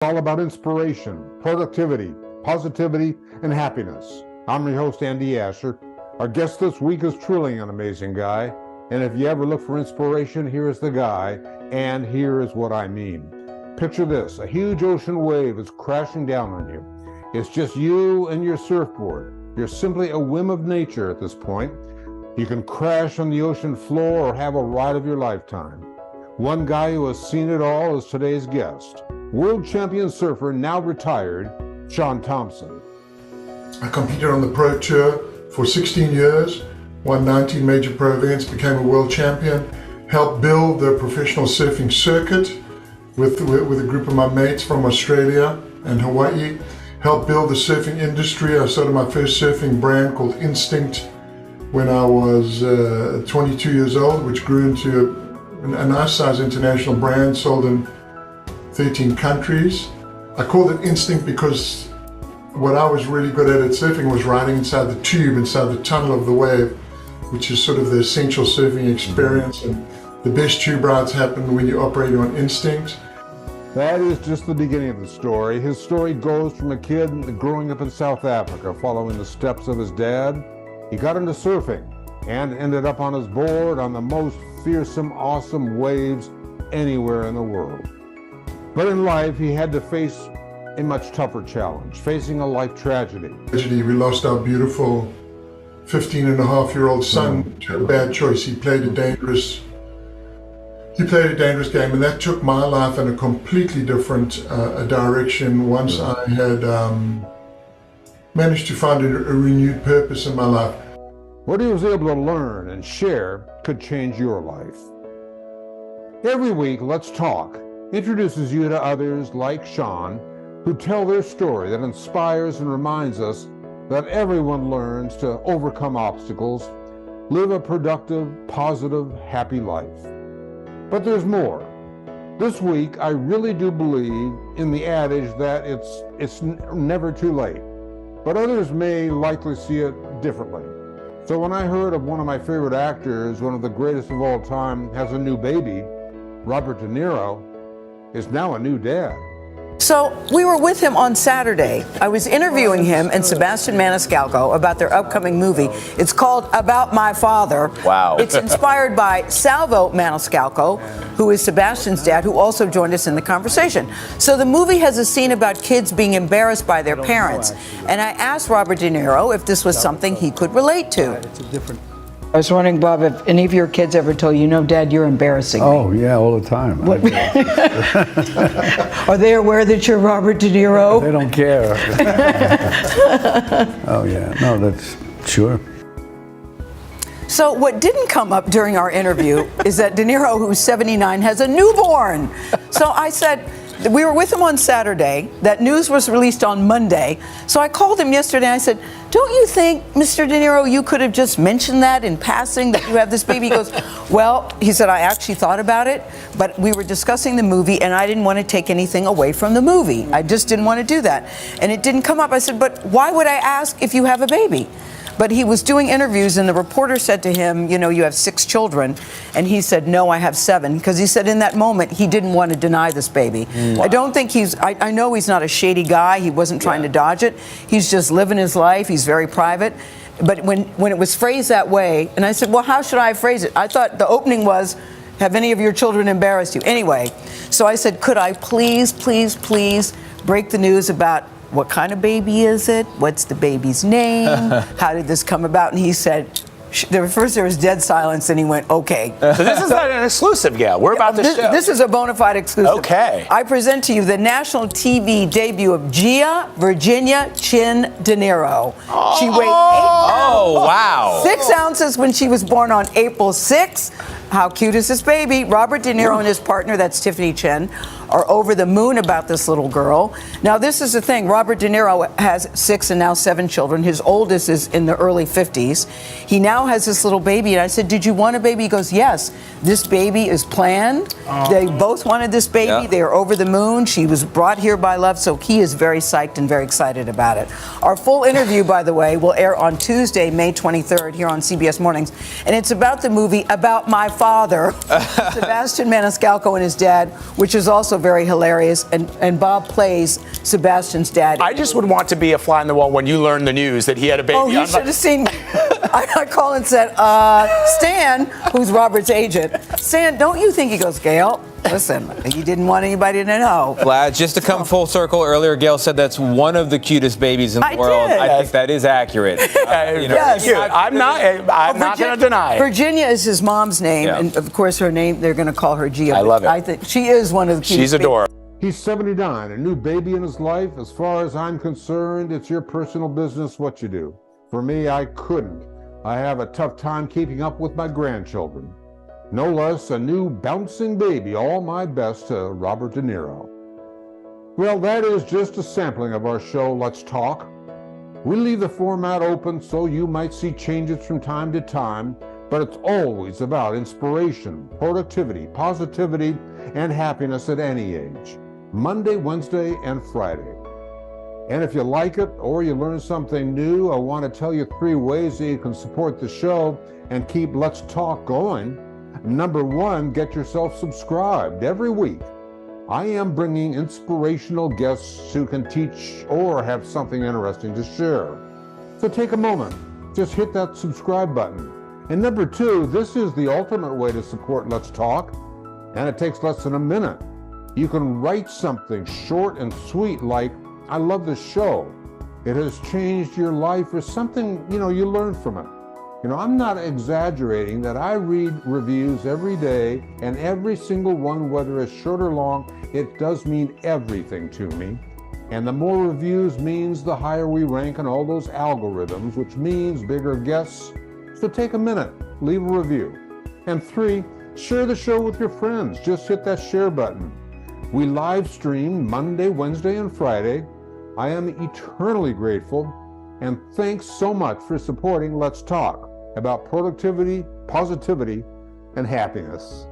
All about inspiration, productivity, positivity, and happiness. I'm your host, Andy Asher. Our guest this week is truly an amazing guy. And if you ever look for inspiration, here is the guy, and here is what I mean. Picture this, a huge ocean wave is crashing down on you. It's just you and your surfboard. You're simply a whim of nature at this point. You can crash on the ocean floor or have a ride of your lifetime. One guy who has seen it all is today's guest. World champion surfer, now retired, Shaun Tomson. I competed on the Pro Tour for 16 years, won 19 major pro events, became a world champion, helped build the professional surfing circuit with a group of my mates from Australia and Hawaii, helped build the surfing industry. I started my first surfing brand called Instinct when I was 22 years old, which grew into a nice size international brand, sold in 13 countries. I called it Instinct because what I was really good at surfing was riding inside the tube, inside the tunnel of the wave, which is sort of the essential surfing experience. And the best tube rides happen when you're operating on instinct. That is just the beginning of the story. His story goes from a kid growing up in South Africa, following the steps of his dad. He got into surfing and ended up on his board on the most fearsome, awesome waves anywhere in the world. But in life, he had to face a much tougher challenge, facing a life tragedy. We lost our beautiful 15-and-a-half-year-old son to a bad choice. He played a dangerous game, and that took my life in a completely different direction once I had managed to find a renewed purpose in my life. What he was able to learn and share could change your life. Every week, Let's Talk introduces you to others like Shaun, who tell their story that inspires and reminds us that everyone learns to overcome obstacles, live a productive, positive, happy life. But there's more. This week, I really do believe in the adage that it's never too late, but others may likely see it differently. So when I heard of one of my favorite actors, one of the greatest of all time, has a new baby, Robert De Niro is now a new dad. So we were with him on Saturday. I was interviewing him and Sebastian Maniscalco about their upcoming movie. It's called About My Father. Wow. It's inspired by Salvo Maniscalco, who is Sebastian's dad, who also joined us in the conversation. So the movie has a scene about kids being embarrassed by their parents. And I asked Robert De Niro if this was something he could relate to. I was wondering, Bob, if any of your kids ever told you, no, Dad, you're embarrassing me. Oh, yeah, all the time. Are they aware that you're Robert De Niro? They don't care. Oh, yeah. No, that's sure. So what didn't come up during our interview is that De Niro, who's 79, has a newborn. So I said, we were with him on Saturday. That news was released on Monday. So I called him yesterday. I said, don't you think, Mr. De Niro, you could have just mentioned that in passing, that you have this baby? He goes, well, he said, I actually thought about it, but we were discussing the movie, and I didn't want to take anything away from the movie. I just didn't want to do that. And it didn't come up. I said, but why would I ask if you have a baby? But he was doing interviews, and the reporter said to him, you know, you have 6 children. And he said, no, I have 7. Because he said in that moment, he didn't want to deny this baby. Wow. I don't think I know he's not a shady guy. He wasn't trying to dodge it. He's just living his life. He's very private. But when it was phrased that way, and I said, well, how should I phrase it? I thought the opening was, have any of your children embarrassed you? Anyway, so I said, could I please break the news about what kind of baby is it? What's the baby's name? How did this come about? And he said, first there was dead silence, and he went, okay. So this is not an exclusive, Gail. We're about to show. This is a bona fide exclusive. Okay. I present to you the national TV debut of Gia Virginia Chin De Niro. She weighed 6 ounces when she was born on April 6th. How cute is this baby? Robert De Niro and his partner, that's Tiffany Chen, are over the moon about this little girl. Now, this is the thing. Robert De Niro has 6 and now 7 children. His oldest is in the early 50s. He now has this little baby. And I said, did you want a baby? He goes, yes. This baby is planned. They both wanted this baby. Yeah. They are over the moon. She was brought here by love. So he is very psyched and very excited about it. Our full interview, by the way, will air on Tuesday, May 23rd, here on CBS Mornings. And it's about the movie About My Father, Sebastian Maniscalco and his dad, which is also very hilarious, and Bob plays Sebastian's dad. I just would want to be a fly on the wall when you learn the news that he had a baby. Oh, you should have seen me. I called and said, Stan, who's Robert's agent, Stan, don't you think? He goes, Gail, listen, he didn't want anybody to know. Glad, just to come full circle, earlier Gail said that's one of the cutest babies in the world. Did. I think that is accurate. Yes. I'm not going to deny it. Virginia is his mom's name, Yeah. and of course her name, they're going to call her Gia. I love it. I think she is one of the cutest. She's adorable. He's 79, a new baby in his life. As far as I'm concerned, it's your personal business what you do. For me, I couldn't. I have a tough time keeping up with my grandchildren. No less, a new bouncing baby. All my best to Robert De Niro. Well, that is just a sampling of our show, Let's Talk. We leave the format open so you might see changes from time to time, but it's always about inspiration, productivity, positivity, and happiness at any age. Monday, Wednesday, and Friday. And if you like it or you learn something new, I want to tell you 3 ways that you can support the show and keep Let's Talk going. Number 1, get yourself subscribed every week. I am bringing inspirational guests who can teach or have something interesting to share. So take a moment, just hit that subscribe button. And number 2, this is the ultimate way to support Let's Talk, and it takes less than a minute. You can write something short and sweet like, I love this show. It has changed your life, or something, you learn from it. I'm not exaggerating that I read reviews every day, and every single one, whether it's short or long, it does mean everything to me. And the more reviews means the higher we rank in all those algorithms, which means bigger guests. So take a minute, leave a review. And 3, share the show with your friends. Just hit that share button. We live stream Monday, Wednesday, and Friday. I am eternally grateful, and thanks so much for supporting Let's Talk about productivity, positivity, and happiness.